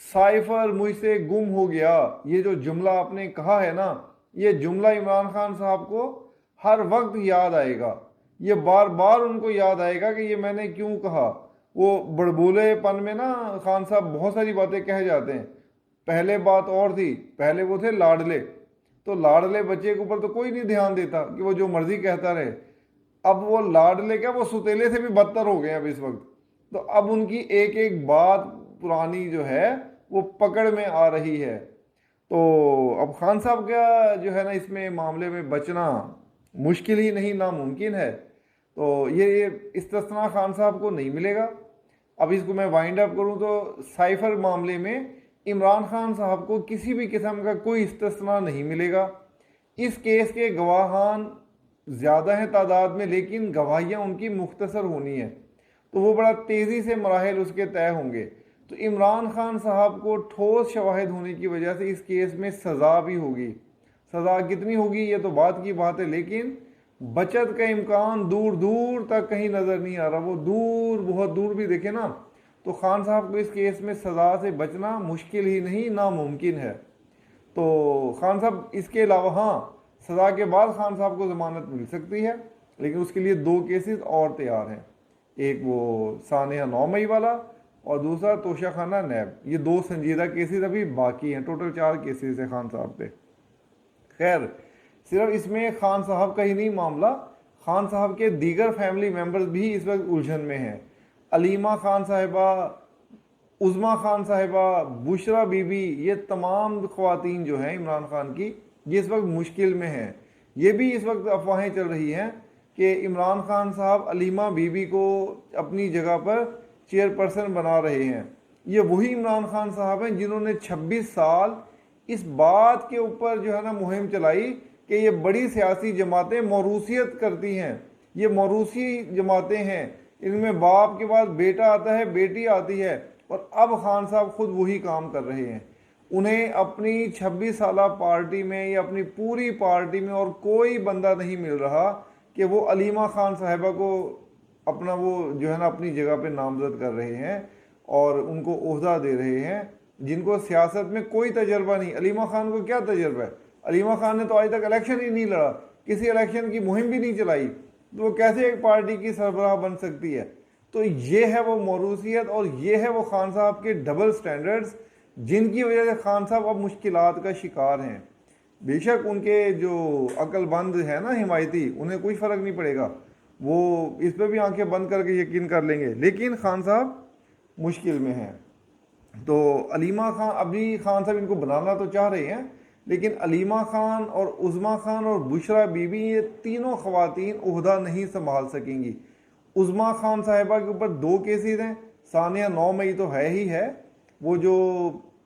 Cipher مجھ سے گم ہو گیا، یہ جو جملہ آپ نے کہا ہے نا، یہ جملہ عمران خان صاحب کو ہر وقت یاد آئے گا، یہ بار بار ان کو یاد آئے گا کہ یہ میں نے کیوں کہا۔ وہ بڑبولے پن میں نا خان صاحب بہت ساری باتیں کہہ جاتے ہیں۔ پہلے بات اور تھی، پہلے وہ تھے لاڈلے، تو لاڈلے بچے کے اوپر تو کوئی نہیں دھیان دیتا کہ وہ جو مرضی کہتا رہے۔ اب وہ لاڈلے کیا، وہ ستیلے سے بھی بدتر ہو گئے اب اس وقت، تو اب ان کی ایک ایک بات پرانی جو ہے وہ پکڑ میں آ رہی ہے۔ تو اب خان صاحب کا جو ہے نا اس میں معاملے میں بچنا مشکل ہی نہیں ناممکن ہے۔ تو یہ استثناء خان صاحب کو نہیں ملے گا۔ اب اس کو میں وائنڈ اپ کروں تو سائفر معاملے میں عمران خان صاحب کو کسی بھی قسم کا کوئی استثناء نہیں ملے گا۔ اس کیس کے گواہان زیادہ ہیں تعداد میں، لیکن گواہیاں ان کی مختصر ہونی ہیں، تو وہ بڑا تیزی سے مراحل اس کے طے ہوں گے۔ تو عمران خان صاحب کو ٹھوس شواہد ہونے کی وجہ سے اس کیس میں سزا بھی ہوگی۔ سزا کتنی ہوگی یہ تو بعد کی بات ہے، لیکن بچت کا امکان دور دور تک کہیں نظر نہیں آ رہا۔ وہ دور، بہت دور بھی دیکھیں نا تو خان صاحب کو اس کیس میں سزا سے بچنا مشکل ہی نہیں ناممکن ہے۔ تو خان صاحب اس کے علاوہ ہاں سزا کے بعد خان صاحب کو ضمانت مل سکتی ہے، لیکن اس کے لیے 2 کیسز اور تیار ہیں، ایک وہ سانحہ 9 مئی والا اور دوسرا توشہ خانہ نیب۔ یہ 2 سنجیدہ کیسز ابھی باقی ہیں، ٹوٹل 4 کیسز ہیں خان صاحب پہ۔ خیر، صرف اس میں خان صاحب کا ہی نہیں معاملہ، خان صاحب کے دیگر فیملی ممبرز بھی اس وقت الجھن میں ہیں۔ علیمہ خان صاحبہ، عظمیٰ خان صاحبہ، بشرا بی بی، یہ تمام خواتین جو ہیں عمران خان کی، یہ اس وقت مشکل میں ہیں۔ یہ بھی اس وقت افواہیں چل رہی ہیں کہ عمران خان صاحب علیمہ بی بی کو اپنی جگہ پر چیئر پرسن بنا رہے ہیں۔ یہ وہی عمران خان صاحب ہیں جنہوں نے 26 سال اس بات کے اوپر جو ہے نا مہم چلائی کہ یہ بڑی سیاسی جماعتیں موروثیت کرتی ہیں، یہ موروثی جماعتیں ہیں، ان میں باپ کے بعد بیٹا آتا ہے، بیٹی آتی ہے، اور اب خان صاحب خود وہی کام کر رہے ہیں۔ انہیں اپنی 26 سالہ پارٹی میں یا اپنی پوری پارٹی میں اور کوئی بندہ نہیں مل رہا کہ وہ علیمہ خان صاحبہ کو اپنا وہ جو ہے نا اپنی جگہ پہ نامزد کر رہے ہیں اور ان کو عہدہ دے رہے ہیں، جن کو سیاست میں کوئی تجربہ نہیں۔ علیمہ خان کو کیا تجربہ ہے؟ علیمہ خان نے تو آج تک الیکشن ہی نہیں لڑا، کسی الیکشن کی مہم بھی نہیں چلائی، تو وہ کیسے ایک پارٹی کی سربراہ بن سکتی ہے؟ تو یہ ہے وہ موروثیت اور یہ ہے وہ خان صاحب کے ڈبل سٹینڈرڈز، جن کی وجہ سے خان صاحب اب مشکلات کا شکار ہیں۔ بے شک ان کے جو عقل بند ہے نا حمایتی، انہیں کوئی فرق نہیں پڑے گا، وہ اس پہ بھی آنکھیں بند کر کے یقین کر لیں گے، لیکن خان صاحب مشکل میں ہیں۔ تو علیمہ خان، ابھی خان صاحب ان کو بنانا تو چاہ رہے ہیں، لیکن علیمہ خان اور عظمیٰ خان اور بشرا بی بی، یہ تینوں خواتین عہدہ نہیں سنبھال سکیں گی۔ عظمیٰ خان صاحبہ کے اوپر 2 کیسز ہیں، سانحہ 9 مئی تو ہے ہی ہے، وہ جو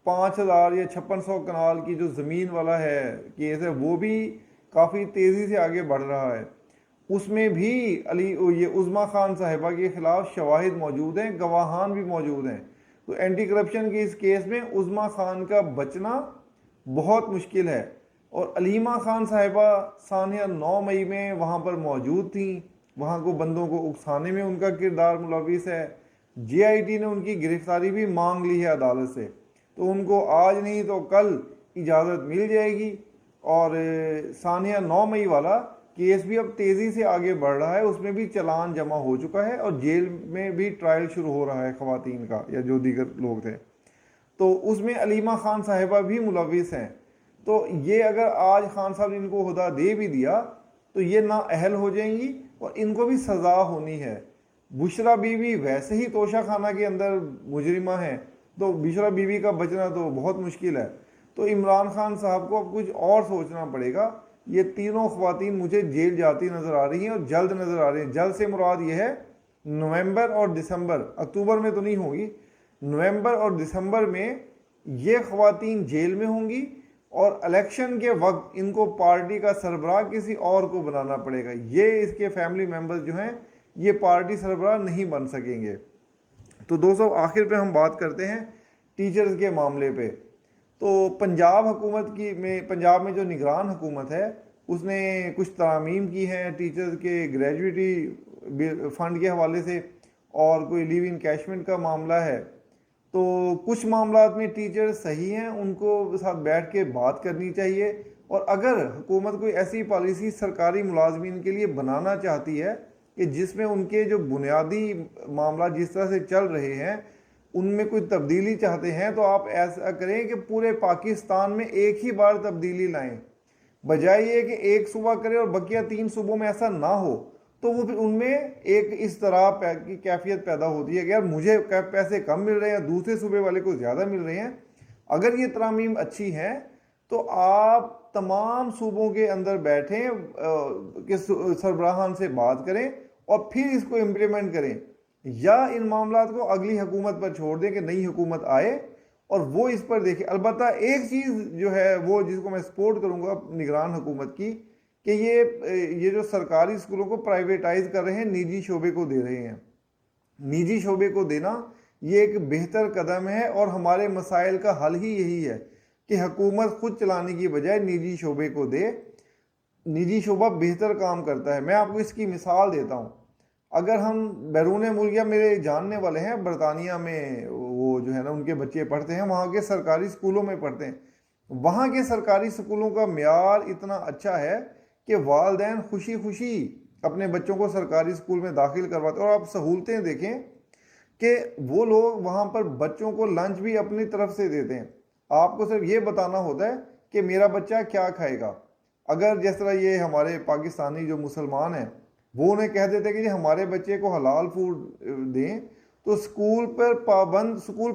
5000 یا 5600 کنال کی جو زمین والا ہے کیس ہے، وہ بھی کافی تیزی سے آگے بڑھ رہا ہے۔ اس میں بھی یہ عظمیٰ خان صاحبہ کے خلاف شواہد موجود ہیں، گواہان بھی موجود ہیں، تو اینٹی کرپشن کی اس کیس میں عظمیٰ خان کا بچنا بہت مشکل ہے۔ اور علیمہ خان صاحبہ سانحہ 9 مئی میں وہاں پر موجود تھیں، وہاں کو بندوں کو اکسانے میں ان کا کردار ملوث ہے، جے آئی ٹی نے ان کی گرفتاری بھی مانگ لی ہے عدالت سے، تو ان کو آج نہیں تو کل اجازت مل جائے گی۔ اور سانحہ 9 مئی والا کیس بھی اب تیزی سے آگے بڑھ رہا ہے، اس میں بھی چلان جمع ہو چکا ہے اور جیل میں بھی ٹرائل شروع ہو رہا ہے خواتین کا یا جو دیگر لوگ تھے، تو اس میں علیمہ خان صاحبہ بھی ملوث ہیں۔ تو یہ اگر آج خان صاحب نے ان کو عہدہ دے بھی دیا تو یہ نااہل ہو جائیں گی اور ان کو بھی سزا ہونی ہے۔ بشرا بی بی ویسے ہی توشہ خانہ کے اندر مجرمہ ہیں، تو بشرا بی بی کا بچنا تو بہت مشکل ہے۔ تو عمران خان صاحب کو اب کچھ اور سوچنا پڑے گا۔ یہ تینوں خواتین مجھے جیل جاتی نظر آ رہی ہیں اور جلد نظر آ رہی ہیں۔ جلد سے مراد یہ ہے نومبر اور دسمبر، اکتوبر میں تو نہیں ہوگی، نومبر اور دسمبر میں یہ خواتین جیل میں ہوں گی، اور الیکشن کے وقت ان کو پارٹی کا سربراہ کسی اور کو بنانا پڑے گا۔ یہ اس کے فیملی ممبرز جو ہیں یہ پارٹی سربراہ نہیں بن سکیں گے۔ تو دوستو آخر پہ ہم بات کرتے ہیں ٹیچرز کے معاملے پہ۔ تو پنجاب میں جو نگران حکومت ہے اس نے کچھ ترامیم کی ہیں ٹیچرز کے گریجویٹی فنڈ کے حوالے سے، اور کوئی لیو انکیشمنٹ کا معاملہ ہے، تو کچھ معاملات میں ٹیچر صحیح ہیں، ان کو ساتھ بیٹھ کے بات کرنی چاہیے، اور اگر حکومت کوئی ایسی پالیسی سرکاری ملازمین کے لیے بنانا چاہتی ہے کہ جس میں ان کے جو بنیادی معاملات جس طرح سے چل رہے ہیں ان میں کوئی تبدیلی چاہتے ہیں، تو آپ ایسا کریں کہ پورے پاکستان میں ایک ہی بار تبدیلی لائیں، بجائے یہ کہ ایک صوبہ کرے اور بقیہ 3 صوبوں میں ایسا نہ ہو، تو وہ پھر ان میں ایک اس طرح کی کیفیت پیدا ہوتی ہے کہ یار مجھے پیسے کم مل رہے ہیں، دوسرے صوبے والے کو زیادہ مل رہے ہیں۔ اگر یہ ترامیم اچھی ہیں تو آپ تمام صوبوں کے اندر بیٹھیں کہ سربراہان سے بات کریں اور پھر اس کو امپلیمنٹ کریں، یا ان معاملات کو اگلی حکومت پر چھوڑ دیں کہ نئی حکومت آئے اور وہ اس پر دیکھے۔ البتہ ایک چیز جو ہے وہ جس کو میں سپورٹ کروں گا نگران حکومت کی، کہ یہ جو سرکاری اسکولوں کو پرائیویٹائز کر رہے ہیں، نجی شعبے کو دے رہے ہیں، نجی شعبے کو دینا یہ ایک بہتر قدم ہے، اور ہمارے مسائل کا حل ہی یہی ہے کہ حکومت خود چلانے کی بجائے نجی شعبے کو دے۔ نجی شعبہ بہتر کام کرتا ہے۔ میں آپ کو اس کی مثال دیتا ہوں، اگر ہم بیرون ملک، یا میرے جاننے والے ہیں برطانیہ میں، وہ جو ہے نا ان کے بچے پڑھتے ہیں، وہاں کے سرکاری اسکولوں میں پڑھتے ہیں، وہاں کے سرکاری اسکولوں کا معیار اتنا اچھا ہے کہ والدین خوشی خوشی اپنے بچوں کو سرکاری اسکول میں داخل کرواتے ہیں، اور آپ سہولتیں دیکھیں کہ وہ لوگ وہاں پر بچوں کو لنچ بھی اپنی طرف سے دیتے ہیں۔ آپ کو صرف یہ بتانا ہوتا ہے کہ میرا بچہ کیا کھائے گا۔ اگر جس طرح یہ ہمارے پاکستانی جو مسلمان ہیں وہ انہیں کہہ دیتے کہ ہمارے بچے کو حلال فوڈ دیں، تو اسکول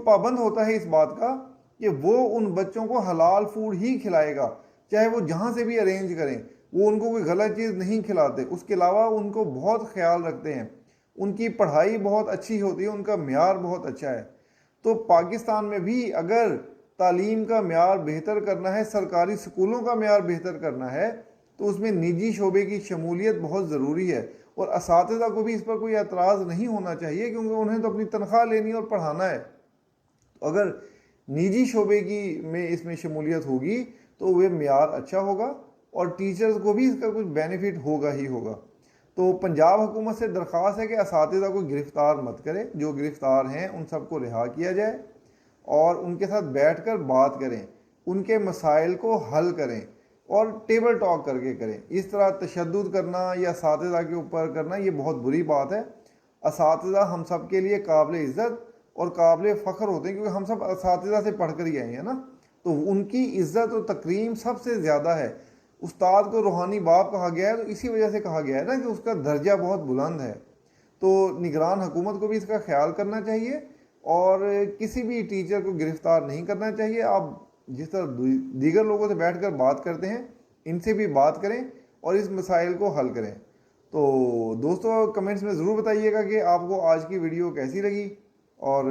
پابند ہوتا ہے اس بات کا کہ وہ ان بچوں کو حلال فوڈ ہی کھلائے گا، چاہے وہ جہاں سے بھی ارینج کریں، وہ ان کو کوئی غلط چیز نہیں کھلاتے۔ اس کے علاوہ ان کو بہت خیال رکھتے ہیں، ان کی پڑھائی بہت اچھی ہوتی ہے، ان کا معیار بہت اچھا ہے۔ تو پاکستان میں بھی اگر تعلیم کا معیار بہتر کرنا ہے، سرکاری اسکولوں کا معیار بہتر کرنا ہے، تو اس میں نجی شعبے کی شمولیت بہت ضروری ہے، اور اساتذہ کو بھی اس پر کوئی اعتراض نہیں ہونا چاہیے، کیونکہ انہیں تو اپنی تنخواہ لینی اور پڑھانا ہے۔ اگر نجی شعبے میں اس میں شمولیت ہوگی تو وہ معیار اچھا ہوگا، اور ٹیچرز کو بھی اس کا کچھ بینیفٹ ہوگا ہی ہوگا۔ تو پنجاب حکومت سے درخواست ہے کہ اساتذہ کو گرفتار مت کرے، جو گرفتار ہیں ان سب کو رہا کیا جائے، اور ان کے ساتھ بیٹھ کر بات کریں، ان کے مسائل کو حل کریں، اور ٹیبل ٹاک کر کے کریں۔ اس طرح تشدد کرنا یا اساتذہ کے اوپر کرنا یہ بہت بری بات ہے۔ اساتذہ ہم سب کے لیے قابل عزت اور قابل فخر ہوتے ہیں، کیونکہ ہم سب اساتذہ سے پڑھ کر ہی آئے ہیں نا، تو ان کی عزت و تکریم سب سے زیادہ ہے۔ استاد کو روحانی باپ کہا گیا ہے تو اسی وجہ سے کہا گیا ہے نا کہ اس کا درجہ بہت بلند ہے۔ تو نگران حکومت کو بھی اس کا خیال کرنا چاہیے، اور کسی بھی ٹیچر کو گرفتار نہیں کرنا چاہیے۔ آپ جس طرح دیگر لوگوں سے بیٹھ کر بات کرتے ہیں، ان سے بھی بات کریں اور اس مسائل کو حل کریں۔ تو دوستو کمنٹس میں ضرور بتائیے گا کہ آپ کو آج کی ویڈیو کیسی لگی، اور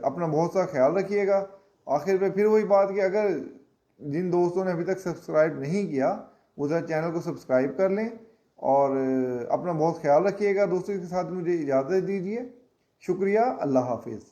اپنا بہت سا خیال رکھیے گا۔ آخر میں پھر وہی بات کہ اگر جن دوستوں نے ابھی تک سبسکرائب نہیں کیا وہ ذرا چینل کو سبسکرائب کر لیں، اور اپنا بہت خیال رکھیے گا۔ دوستوں کے ساتھ مجھے اجازت دیجیے۔ شکریہ، اللہ حافظ۔